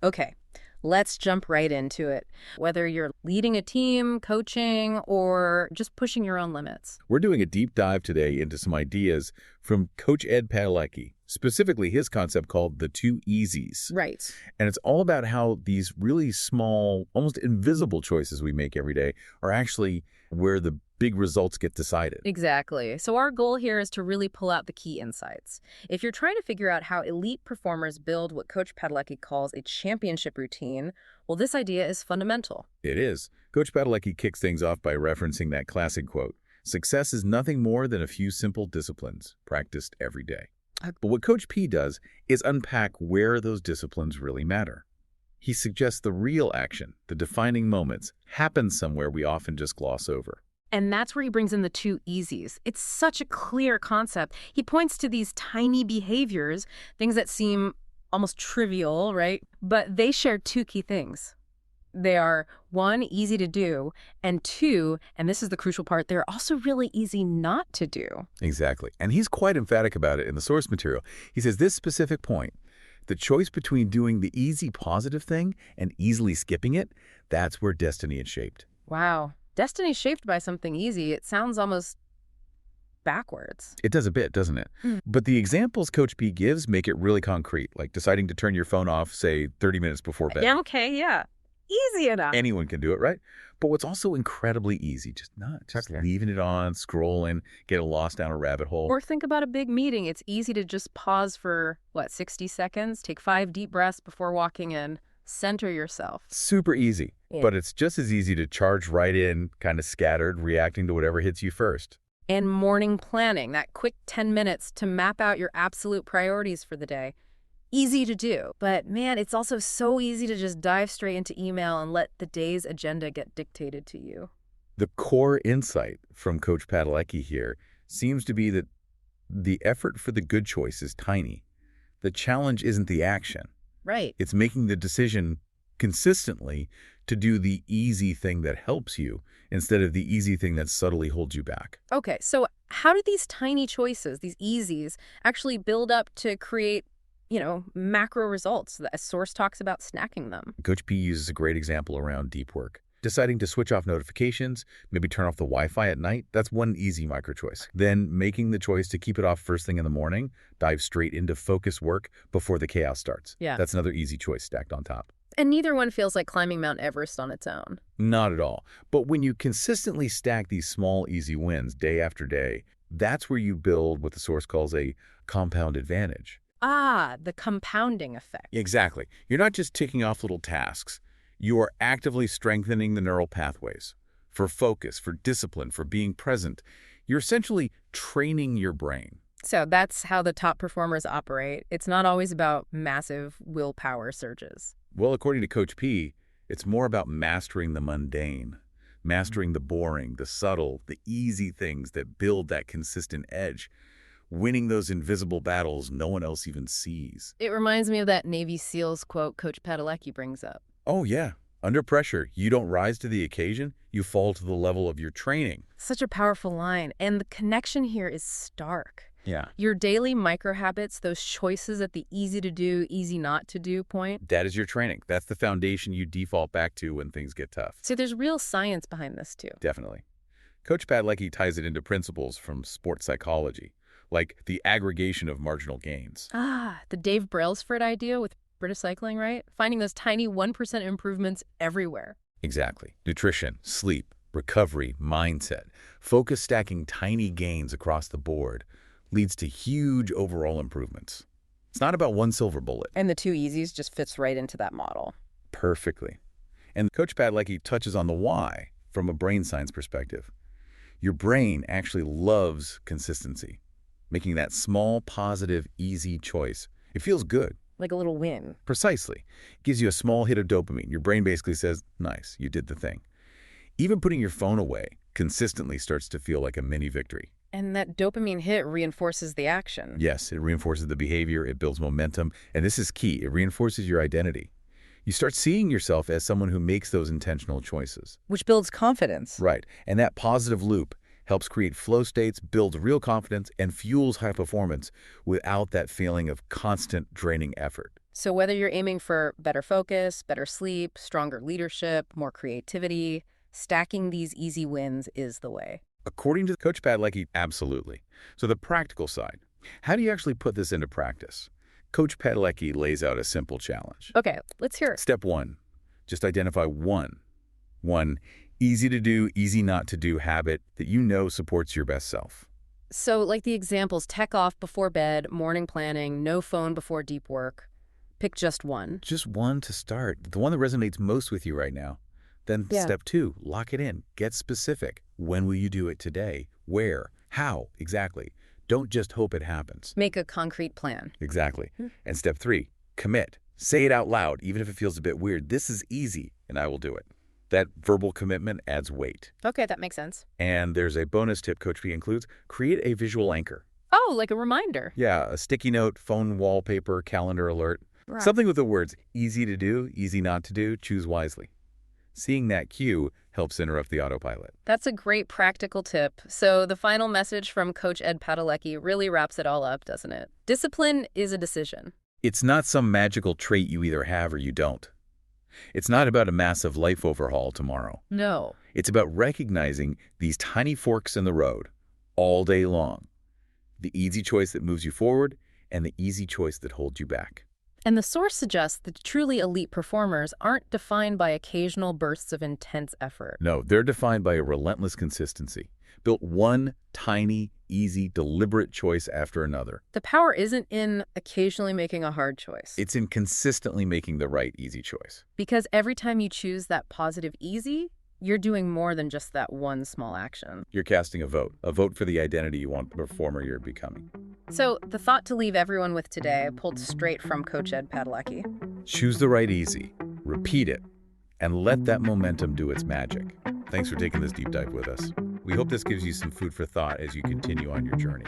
Okay, let's jump right into it. Whether you're leading a team, coaching, or just pushing your own limits. We're doing a deep dive today into some ideas from Coach Ed Padalecki, specifically his concept called the Two Easies. Right. And it's all about how these really small, almost invisible choices we make every day are actually where the big results get decided. Exactly. So our goal here is to really pull out the key insights. If you're trying to figure out how elite performers build what Coach Padalecki calls a championship routine, well, this idea is fundamental. It is. Coach Padalecki kicks things off by referencing that classic quote, "Success is nothing more than a few simple disciplines practiced every day." But what Coach P does is unpack where those disciplines really matter. He suggests the real action, the defining moments, happen somewhere we often just gloss over. And that's where he brings in the two easies. It's such a clear concept. He points to these tiny behaviors, things that seem almost trivial, right? But they share two key things. They are, one, easy to do, and two, and this is the crucial part, they're also really easy not to do. Exactly. And he's quite emphatic about it in the source material. He says this specific point, the choice between doing the easy positive thing and easily skipping it, that's where destiny is shaped. Wow. Destiny shaped by something easy. It sounds almost backwards. It does a bit, doesn't it? But the examples Coach P gives make it really concrete, like deciding to turn your phone off, say, 30 minutes before bed. Yeah, okay, yeah. Easy enough. Anyone can do it, right? But what's also incredibly easy, just leaving it on, scrolling, get lost down a rabbit hole. Or think about a big meeting. It's easy to just pause for, 60 seconds? Take 5 deep breaths before walking in. Center yourself. Super easy. Yeah. But it's just as easy to charge right in, kind of scattered, reacting to whatever hits you first. And morning planning, that quick 10 minutes to map out your absolute priorities for the day. Easy to do. But man, it's also so easy to just dive straight into email and let the day's agenda get dictated to you. The core insight from Coach Padalecki here seems to be that the effort for the good choice is tiny. The challenge isn't the action. Right. It's making the decision consistently to do the easy thing that helps you instead of the easy thing that subtly holds you back. Okay, so how do these tiny choices, these easies, actually build up to create, macro results? The source talks about snacking them. Coach P uses a great example around deep work. Deciding to switch off notifications, maybe turn off the Wi-Fi at night, that's one easy micro choice. Then making the choice to keep it off first thing in the morning, dive straight into focus work before the chaos starts. Yeah. That's another easy choice stacked on top. And neither one feels like climbing Mount Everest on its own. Not at all. But when you consistently stack these small, easy wins day after day, that's where you build what the source calls a compound advantage. Ah, the compounding effect. Exactly. You're not just ticking off little tasks. You are actively strengthening the neural pathways for focus, for discipline, for being present. You're essentially training your brain. So that's how the top performers operate. It's not always about massive willpower surges. Well, according to Coach P, it's more about mastering the mundane, mastering the boring, the subtle, the easy things that build that consistent edge, winning those invisible battles no one else even sees. It reminds me of that Navy SEALs quote Coach Padalecki brings up. Oh, yeah. Under pressure, you don't rise to the occasion, you fall to the level of your training. Such a powerful line. And the connection here is stark. Yeah. Your daily micro habits, those choices at the easy to do, easy not to do point. That is your training. That's the foundation you default back to when things get tough. So there's real science behind this too. Definitely. Coach Padalecki ties it into principles from sports psychology, like the aggregation of marginal gains. Ah, the Dave Brailsford idea with British cycling, right? Finding those tiny 1% improvements everywhere. Exactly. Nutrition, sleep, recovery, mindset. Focus stacking tiny gains across the board leads to huge overall improvements. It's not about one silver bullet. And the two easies just fits right into that model. Perfectly. And Coach Padalecki touches on the why from a brain science perspective. Your brain actually loves consistency. Making that small, positive, easy choice. It feels good. Like a little win. Precisely. It gives you a small hit of dopamine. Your brain basically says, nice, you did the thing. Even putting your phone away consistently starts to feel like a mini victory. And that dopamine hit reinforces the action. Yes, it reinforces the behavior, it builds momentum, and this is key, it reinforces your identity. You start seeing yourself as someone who makes those intentional choices. Which builds confidence. Right, and that positive loop helps create flow states, builds real confidence, and fuels high performance without that feeling of constant draining effort. So whether you're aiming for better focus, better sleep, stronger leadership, more creativity, stacking these easy wins is the way. According to Coach Padalecki, absolutely. So the practical side, how do you actually put this into practice? Coach Padalecki lays out a simple challenge. Okay, let's hear it. Step 1, just identify one easy to do, easy not to do habit that you know supports your best self. So like the examples, tech off before bed, morning planning, no phone before deep work. Pick just one. Just one to start, the one that resonates most with you right now. Then Yeah. step 2, lock it in. Get specific. When will you do it today? Where? How? Exactly. Don't just hope it happens. Make a concrete plan. Exactly. And step 3, commit. Say it out loud, even if it feels a bit weird. This is easy, and I will do it. That verbal commitment adds weight. Okay, that makes sense. And there's a bonus tip Coach P includes, create a visual anchor. Oh, like a reminder. Yeah, a sticky note, phone wallpaper, calendar alert. Right. Something with the words, easy to do, easy not to do, choose wisely. Seeing that cue helps interrupt the autopilot. That's a great practical tip. So the final message from Coach Ed Padalecki really wraps it all up, doesn't it? Discipline is a decision. It's not some magical trait you either have or you don't. It's not about a massive life overhaul tomorrow. No. It's about recognizing these tiny forks in the road all day long. The easy choice that moves you forward and the easy choice that holds you back. And the source suggests that truly elite performers aren't defined by occasional bursts of intense effort. No, they're defined by a relentless consistency, built one tiny, easy, deliberate choice after another. The power isn't in occasionally making a hard choice. It's in consistently making the right easy choice. Because every time you choose that positive easy, you're doing more than just that one small action. You're casting a vote for the identity you want the performer you're becoming. So the thought to leave everyone with today, pulled straight from Coach Ed Padalecki. Choose the right easy, repeat it, and let that momentum do its magic. Thanks for taking this deep dive with us. We hope this gives you some food for thought as you continue on your journey.